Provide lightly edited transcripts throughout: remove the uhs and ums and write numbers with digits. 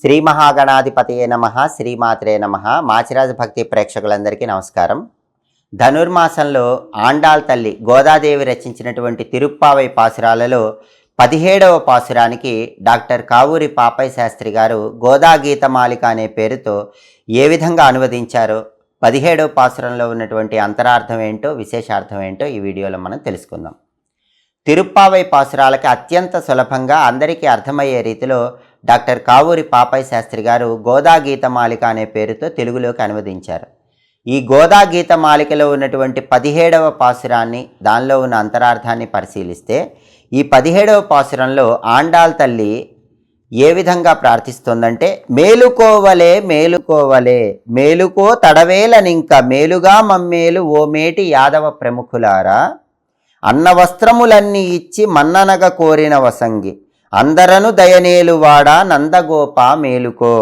శ్రీ మహాగణాధిపతయే నమః, శ్రీమాత్రే నమః. మాచిరాజ భక్తి ప్రేక్షకులందరికీ నమస్కారం. ధనుర్మాసంలో ఆండాళ్ తల్లి గోదాదేవి రచించినటువంటి తిరుప్పావై పాసురాలలో 17వ పాసురానికి డాక్టర్ కావూరి పాపయ్య శాస్త్రి గారు గోదా గీతమాలిక అనే పేరుతో ఏ విధంగా అనువదించారో, 17వ పాసురంలో ఉన్నటువంటి అంతరార్థం ఏంటో, విశేషార్థం ఏంటో ఈ వీడియోలో మనం తెలుసుకుందాం. తిరుప్పావై పాసురాలకి అత్యంత సులభంగా అందరికీ అర్థమయ్యే రీతిలో డాక్టర్ కావూరి పాపయ్య శాస్త్రి గారు గోదా గీతమాలిక అనే పేరుతో తెలుగులోకి అనువదించారు. ఈ గోదా గీతమాలికలో ఉన్నటువంటి 17వ పాసురాన్ని, దానిలో ఉన్న అంతరార్థాన్ని పరిశీలిస్తే, ఈ 17వ పాసురంలో ఆండాళ్ తల్లి ఏ విధంగా ప్రార్థిస్తుందంటే, మేలుకోవలే మేలుకోవలే మేలుకో తడవేలనింక మేలుగా మమ్మేలు ఓ మేటి యాదవ ప్రముఖులారా, అన్న వస్త్రములన్నీ ఇచ్చి మన్ననగ కోరిన వసంగి అందరను దయనేలువాడ నందగోప మేలుకో,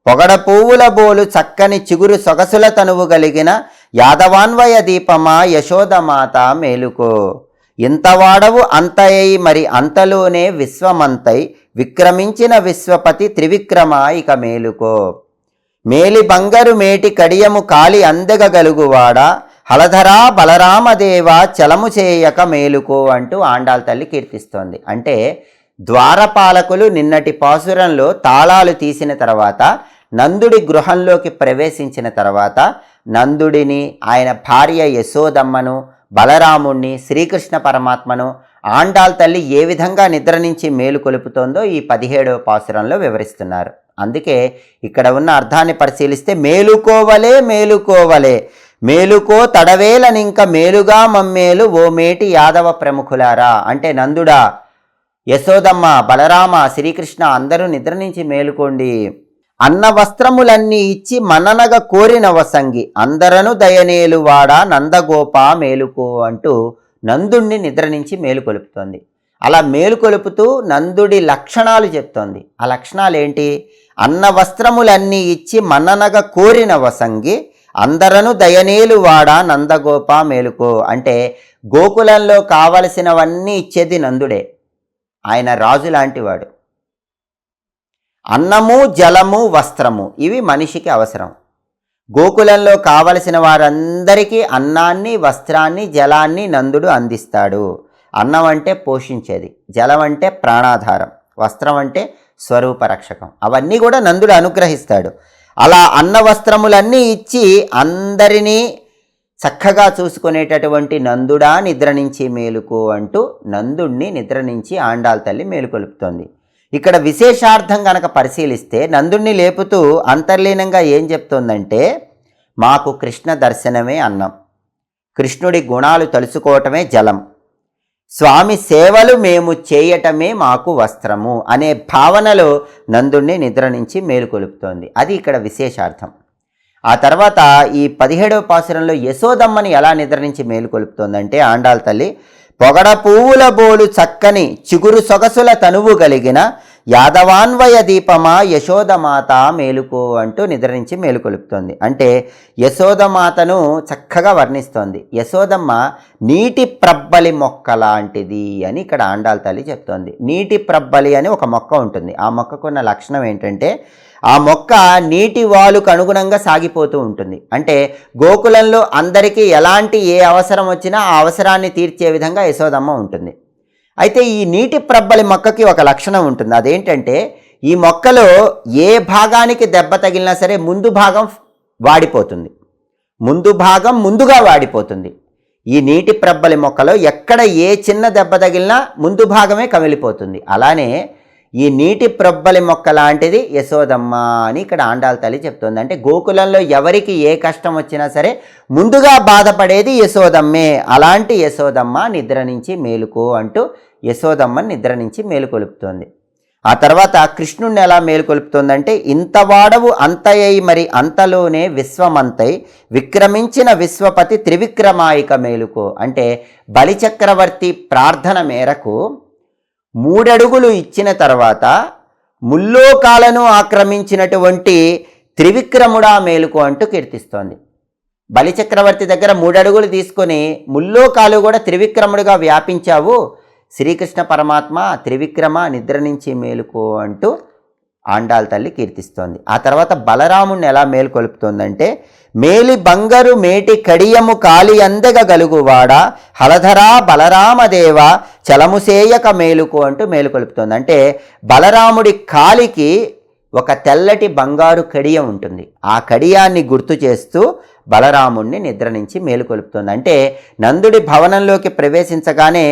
పొగడ పువ్వుల బోలు చక్కని చిగురు సొగసుల తనువు గలిగిన యాదవాన్వయ దీపమా యశోదమాత మేలుకో, ఇంతవాడవు అంతయై మరి అంతలోనే విశ్వమంతై విక్రమించిన విశ్వపతి త్రివిక్రమ ఇక మేలుకో, మేలి బంగరు మేటి కడియము కాలి అందగలుగువాడ హలధరా బలరామదేవ చలము చేయక మేలుకో అంటూ ఆండాళ్ తల్లి కీర్తిస్తోంది. అంటే ద్వారపాలకులు నిన్నటి పాసురంలో తాళాలు తీసిన తర్వాత, నందుడి గృహంలోకి ప్రవేశించిన తర్వాత, నందుడిని, ఆయన భార్య యశోదమ్మను, బలరాముణ్ణి, శ్రీకృష్ణ పరమాత్మను ఆండాళ్ తల్లి ఏ విధంగా నిద్ర నుంచి మేలు కొలుపుతోందో ఈ 17వ పాసురంలో వివరిస్తున్నారు. అందుకే ఇక్కడ ఉన్న అర్థాన్ని పరిశీలిస్తే, మేలుకోవలే మేలుకోవలే మేలుకో తడవేలనింక మేలుగా మమ్మేలు ఓ మేటి యాదవ ప్రముఖులారా. అంటే నందుడా, యశోదమ్మ, బలరామ, శ్రీకృష్ణ అందరూ నిద్ర నుంచి మేలుకోండి. అన్న వస్త్రములన్నీ ఇచ్చి మననగ కోరిన వసంగి అందరను దయనేలువాడ నందగోప మేలుకో అంటూ నందుణ్ణి నిద్ర నుంచి మేలుకొలుపుతోంది. అలా మేలుకొలుపుతూ నందుడి లక్షణాలు చెప్తోంది. ఆ లక్షణాలు ఏంటి? అన్న వస్త్రములన్నీ ఇచ్చి మననగ కోరిన వసంగి అందరను దయనేలువాడ నందగోప మేలుకో. అంటే గోకులంలో కావలసినవన్నీ ఇచ్చేది నందుడే. ఆయన రాజు లాంటివాడు. అన్నము, జలము, వస్త్రము ఇవి మనిషికి అవసరం. గోకులంలో కావలసిన వారందరికీ అన్నాన్ని, వస్త్రాన్ని, జలాన్ని నందుడు అందిస్తాడు. అన్నం అంటే పోషించేది, జలం అంటే ప్రాణాధారం, వస్త్రం అంటే స్వరూప రక్షకం. అవన్నీ కూడా నందుడు అనుగ్రహిస్తాడు. అలా అన్న వస్త్రములన్నీ ఇచ్చి అందరినీ చక్కగా చూసుకునేటటువంటి నందుడా నిద్ర నుంచి మేలుకో అంటూ నందుణ్ణి నిద్ర నుంచి ఆండాళ్ తల్లి మేలుకొలుపుతోంది. ఇక్కడ విశేషార్థం కనుక పరిశీలిస్తే, నందుణ్ణి లేపుతూ అంతర్లీనంగా ఏం చెప్తోందంటే, మాకు కృష్ణ దర్శనమే అన్నం, కృష్ణుడి గుణాలు తలుచుకోవటమే జలం, స్వామి సేవలు మేము చేయటమే మాకు వస్త్రము అనే భావనలో నందుణ్ణి నిద్ర నుంచి మేలుకొలుపుతోంది. అది ఇక్కడ విశేషార్థం. ఆ తర్వాత ఈ 17వ పాసురంలో యశోదమ్మని ఎలా నిద్ర నుంచి మేలుకొలుపుతోందంటే, ఆండాళ్ తల్లి పొగడ పువ్వుల బోలు చక్కని చిగురు సొగసుల తనువు గలిగిన యాదవాన్వయ దీపమా యశోదమాత మేలుకో అంటూ నిద్ర నుంచి మేలుకొలుపుతోంది. అంటే యశోదమాతను చక్కగా వర్ణిస్తోంది. యశోదమ్మ నీటి ప్రబ్బలి మొక్క లాంటిది అని ఇక్కడ ఆండాళ్ తల్లి చెప్తోంది. నీటి ప్రబ్బలి అని ఒక మొక్క ఉంటుంది. ఆ మొక్కకున్న లక్షణం ఏంటంటే, ఆ మొక్క నీటి వాలుకు అనుగుణంగా సాగిపోతూ ఉంటుంది. అంటే గోకులంలో అందరికీ ఎలాంటి ఏ అవసరం వచ్చినా ఆ అవసరాన్ని తీర్చే విధంగా యశోదమ్మ ఉంటుంది. అయితే ఈ నీటి ప్రబ్బలి మొక్కకి ఒక లక్షణం ఉంటుంది. అదేంటంటే, ఈ మొక్కలో ఏ భాగానికి దెబ్బ తగిలినా సరే ముందు భాగం వాడిపోతుంది, ముందు భాగం ముందుగా వాడిపోతుంది. ఈ నీటి ప్రబ్బలి మొక్కలో ఎక్కడ ఏ చిన్న దెబ్బ తగిలినా ముందు భాగమే కమిలిపోతుంది. అలానే ఈ నీటి ప్రబ్బలి మొక్క లాంటిది యశోదమ్మ అని ఇక్కడ ఆండాళ్ తల్లి చెప్తుంది. అంటే గోకులంలో ఎవరికి ఏ కష్టం వచ్చినా సరే ముందుగా బాధపడేది యశోదమ్మే. అలాంటి యశోదమ్మ నిద్ర నుంచి మేలుకో అంటూ యశోదమ్మ నిద్ర నుంచి మేలుకొలుపుతోంది. ఆ తర్వాత కృష్ణుణ్ణి ఎలా మేలుకొలుపుతోందంటే, ఇంతవాడవు అంతయై మరి అంతలోనే విశ్వమంతై విక్రమించిన విశ్వపతి త్రివిక్రమాయిక మేలుకో. అంటే బలిచక్రవర్తి ప్రార్థన మేరకు 3 అడుగులు ఇచ్చిన తర్వాత ముల్లోకాలను ఆక్రమించినటువంటి త్రివిక్రముడా మేలుకో అంటూ కీర్తిస్తోంది. బలిచక్రవర్తి దగ్గర 3 అడుగులు తీసుకొని ముల్లోకాలు కూడా త్రివిక్రముడిగా వ్యాపించావు, శ్రీకృష్ణ పరమాత్మ త్రివిక్రమ నిద్ర నుంచి మేలుకో అంటూ ఆండాళ్ తల్లి కీర్తిస్తోంది. ఆ తర్వాత బలరాముణ్ణి ఎలా మేలుకొలుపుతోందంటే, మేలి బంగారు మేటి కడియము కాలి అందగ గలుగువాడ హలధరా బలరామదేవ చలముసేయక మేలుకు అంటూ మేలుకొలుపుతోంది. అంటే బలరాముడి కాలికి ఒక తెల్లటి బంగారు కడియం ఉంటుంది. ఆ కడియాన్ని గుర్తు చేస్తూ బలరాముణ్ణి నిద్ర నుంచి మేలుకొలుపుతోంది. అంటే నందుడి భవనంలోకి ప్రవేశించగానే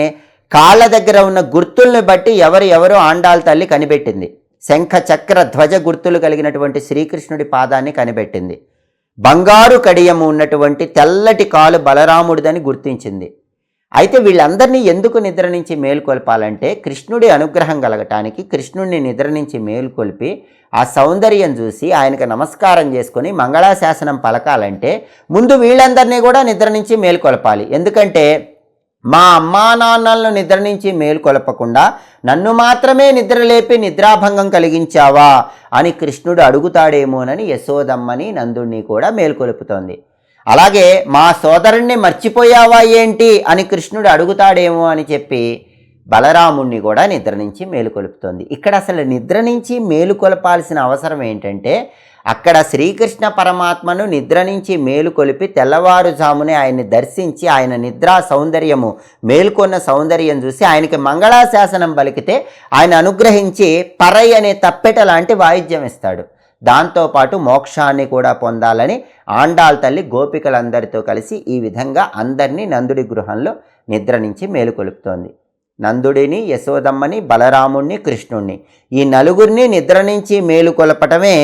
కాళ్ళ దగ్గర ఉన్న గుర్తుల్ని బట్టి ఎవరు ఆండాళ్ తల్లి కనిపెట్టింది. శంఖ చక్ర ధ్వజ గుర్తులు కలిగినటువంటి శ్రీకృష్ణుడి పాదాన్ని కనిపెట్టింది. బంగారు కడియము ఉన్నటువంటి తెల్లటి కాలు బలరాముడిదని గుర్తించింది. అయితే వీళ్ళందరినీ ఎందుకు నిద్ర నుంచి మేలుకొల్పాలంటే, కృష్ణుడి అనుగ్రహం కలగటానికి, కృష్ణుడిని నిద్ర నుంచి మేలుకొల్పి ఆ సౌందర్యం చూసి ఆయనకు నమస్కారం చేసుకొని మంగళాశాసనం పలకాలంటే ముందు వీళ్ళందరినీ కూడా నిద్ర నుంచి మేలుకొల్పాలి. ఎందుకంటే మా అమ్మా నాన్నలను నిద్ర నుంచి మేలుకొలపకుండా నన్ను మాత్రమే నిద్రలేపి నిద్రాభంగం కలిగించావా అని కృష్ణుడు అడుగుతాడేమోనని యశోదమ్మని నందుణ్ణి కూడా మేలుకొలుపుతోంది. అలాగే మా సోదరుణ్ణి మర్చిపోయావా ఏంటి అని కృష్ణుడు అడుగుతాడేమో అని చెప్పి బలరాముణ్ణి కూడా నిద్ర నుంచి మేలుకొలుపుతోంది. ఇక్కడ అసలు నిద్ర నుంచి మేలుకొలపాల్సిన అవసరం ఏంటంటే, అక్కడ శ్రీకృష్ణ పరమాత్మను నిద్ర నుంచి మేలుకొలిపి తెల్లవారుజామునే ఆయన్ని దర్శించి ఆయన నిద్రా సౌందర్యము మేల్కొన్న సౌందర్యం చూసి ఆయనకి మంగళాశాసనం పలికితే ఆయన అనుగ్రహించి పరై అనే తప్పెట లాంటి వాయిద్యం ఇస్తాడు. దాంతోపాటు మోక్షాన్ని కూడా పొందాలని ఆండాళ్ తల్లి గోపికలందరితో కలిసి ఈ విధంగా అందరినీ నందుడి గృహంలో నిద్ర నుంచి మేలుకొలుపుతోంది. నందుడిని, యశోదమ్మని, బలరాముణ్ణి, కృష్ణుణ్ణి ఈ నలుగురిని నిద్ర నుంచి మేలుకొలపటమే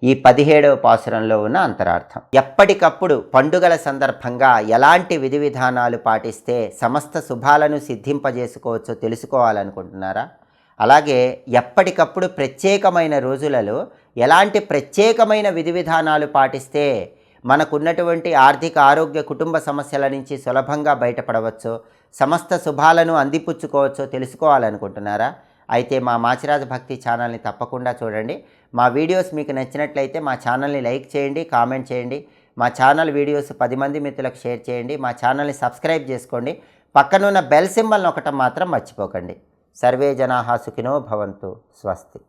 ఈ 17వ పాసురంలో ఉన్న అంతరార్థం. ఎప్పటికప్పుడు పండుగల సందర్భంగా ఎలాంటి విధి విధానాలు పాటిస్తే సమస్త శుభాలను సిద్ధింపజేసుకోవచ్చో తెలుసుకోవాలనుకుంటున్నారా? అలాగే ఎప్పటికప్పుడు ప్రత్యేకమైన రోజులలో ఎలాంటి ప్రత్యేకమైన విధి విధానాలు పాటిస్తే మనకున్నటువంటి ఆర్థిక, ఆరోగ్య, కుటుంబ సమస్యల నుంచి సులభంగా బయటపడవచ్చో, సమస్త శుభాలను అందిపుచ్చుకోవచ్చో తెలుసుకోవాలనుకుంటున్నారా? అయితే మా మాచిరాజ భక్తి ఛానల్ని తప్పకుండా చూడండి. మా వీడియోస్ మీకు నచ్చినట్లయితే మా ఛానల్ని లైక్ చేయండి, కామెంట్ చేయండి. మా ఛానల్ వీడియోస్ 10 మంది మిత్రులకు షేర్ చేయండి. మా ఛానల్ని సబ్స్క్రైబ్ చేసుకోండి. పక్కనున్న బెల్ సింబల్ నొక్కటం మాత్రం మర్చిపోకండి. సర్వే జనాః సుఖినో భవంతు. స్వస్తి.